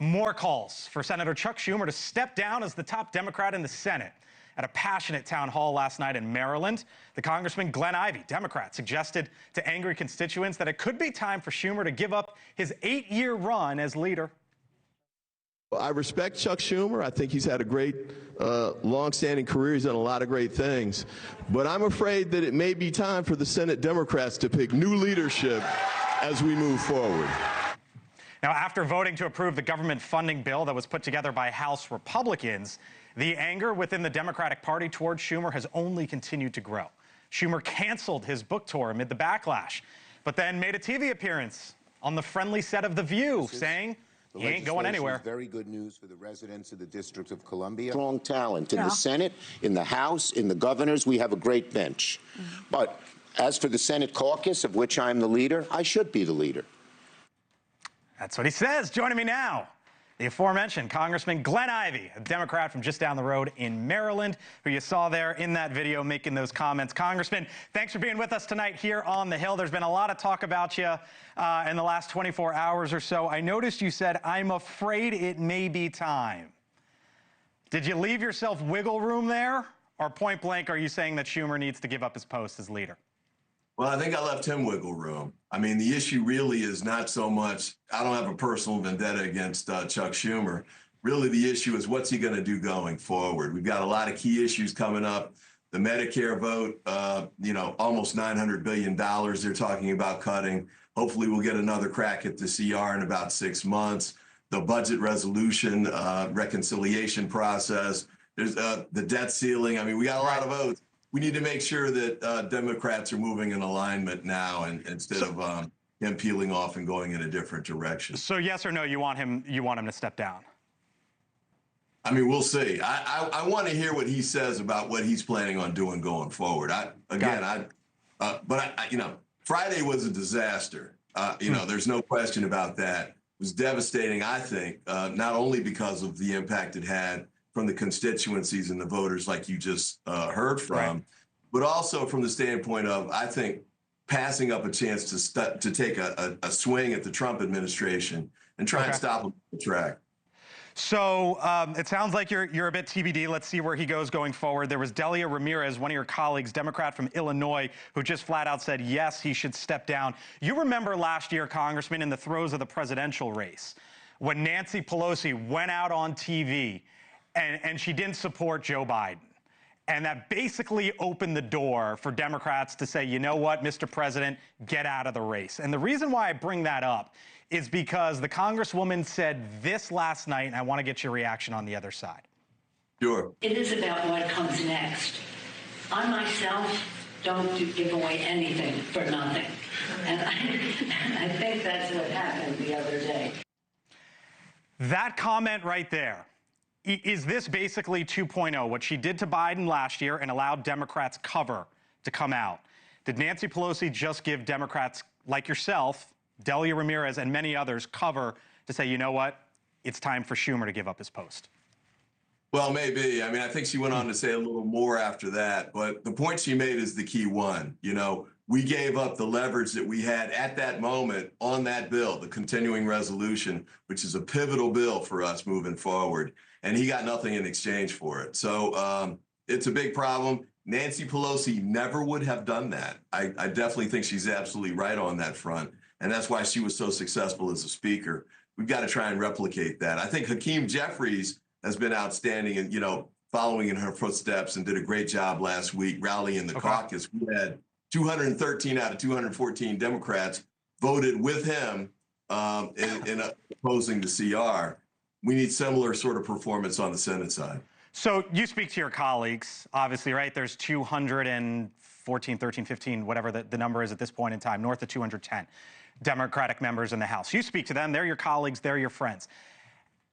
More calls for Senator Chuck Schumer to step down as the top Democrat in the Senate. At a passionate town hall last night in Maryland, the Congressman Glenn Ivey, Democrat, suggested to angry constituents that it could be time for Schumer to give up his 8-year run as leader. Well, I respect Chuck Schumer. I think he's had a great, long-standing career. He's done a lot of great things. But I'm afraid that it may be time for the Senate Democrats to pick new leadership as we move forward. Now, after voting to approve the government funding bill that was put together by House Republicans, the anger within the Democratic Party towards Schumer has only continued to grow. Schumer canceled his book tour amid the backlash, but then made a TV appearance on the friendly set of The View, saying he ain't going anywhere. Very good news for the residents of the District of Columbia. Strong talent in the Senate, in the House, in the governors. We have a great bench. But as for the Senate caucus, of which I'm the leader, I should be the leader. That's what he says. Joining me now, the aforementioned Congressman Glenn Ivey, a Democrat from just down the road in Maryland, who you saw there in that video making those comments. Congressman, thanks for being with us tonight here on the Hill. There's been a lot of talk about you in the last 24 hours or so. I noticed you said, "I'm afraid it may be time." Did you leave yourself wiggle room there? Or point blank, are you saying that Schumer needs to give up his post as leader? Well, I think I left him wiggle room. I mean, the issue really is not so much, I don't have a personal vendetta against Chuck Schumer. Really, the issue is what's he going to do going forward? We've got a lot of key issues coming up. The Medicare vote, almost $900 billion they're talking about cutting. Hopefully we'll get another crack at the CR in about 6 months. The budget resolution, reconciliation process. There's the debt ceiling. I mean, we got a lot of votes. We need to make sure that Democrats are moving in alignment now, and instead of him peeling off and going in a different direction. So yes or no, you want him to step down? I mean, we'll see. I want to hear what he says about what he's planning on doing going forward. Friday was a disaster. There's no question about that. It was devastating, I think, not only because of the impact it had from the constituencies and the voters like you just heard from, but also from the standpoint of, I think, passing up a chance to take a swing at the Trump administration and try and stop him on the track. So it sounds like you're a bit TBD. Let's see where he goes going forward. There was Delia Ramirez, one of your colleagues, Democrat from Illinois, who just flat out said, yes, he should step down. You remember last year, Congressman, in the throes of the presidential race, when Nancy Pelosi went out on TV and she didn't support Joe Biden. And that basically opened the door for Democrats to say, you know what, Mr. President, get out of the race. And the reason why I bring that up is because the Congresswoman said this last night, and I want to get your reaction on the other side. Sure. It is about what comes next. I myself don't give away anything for nothing. And I think that's what happened the other day. That comment right there. Is this basically 2.0, what she did to Biden last year and allowed Democrats cover to come out? Did Nancy Pelosi just give Democrats like yourself, Delia Ramirez, and many others cover to say, you know what, it's time for Schumer to give up his post? Well, maybe. I mean, I think she went on to say a little more after that, but the point she made is the key one. We gave up the leverage that we had at that moment on that bill, the continuing resolution, which is a pivotal bill for us moving forward. And he got nothing in exchange for it. So it's a big problem. Nancy Pelosi never would have done that. I definitely think she's absolutely right on that front. And that's why she was so successful as a speaker. We've got to try and replicate that. I think Hakeem Jeffries has been outstanding and, following in her footsteps, and did a great job last week rallying the caucus. We had 213 out of 214 Democrats voted with him in opposing the CR. We need similar sort of performance on the Senate side. So you speak to your colleagues, obviously, right? There's 214, 13, 15, whatever the number is at this point in time, north of 210 Democratic members in the House. You speak to them. They're your colleagues. They're your friends.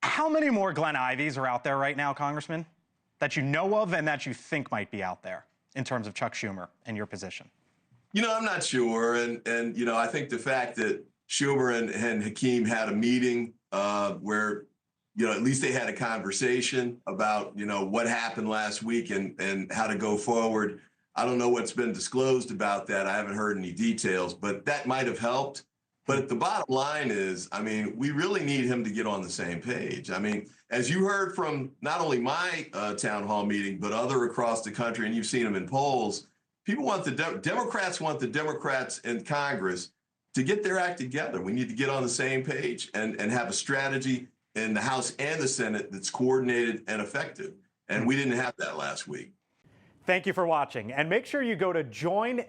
How many more Glenn Iveys are out there right now, Congressman, that you know of and that you think might be out there in terms of Chuck Schumer and your position? I'm not sure. And I think the fact that Schumer and Hakeem had a meeting where, at least they had a conversation about, what happened last week and how to go forward. I don't know what's been disclosed about that. I haven't heard any details, but that might have helped. But the bottom line is, I mean, we really need him to get on the same page. I mean, as you heard from not only my town hall meeting, but other across the country, and you've seen them in polls, people want Democrats want the Democrats in Congress to get their act together. We need to get on the same page and have a strategy in the House and the Senate that's coordinated and effective. And we didn't have that last week. Thank you for watching, and make sure you go to joinnn.com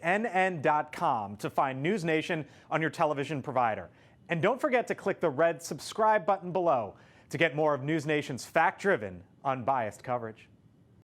to find NewsNation on your television provider. And don't forget to click the red subscribe button below to get more of NewsNation's fact-driven, unbiased coverage.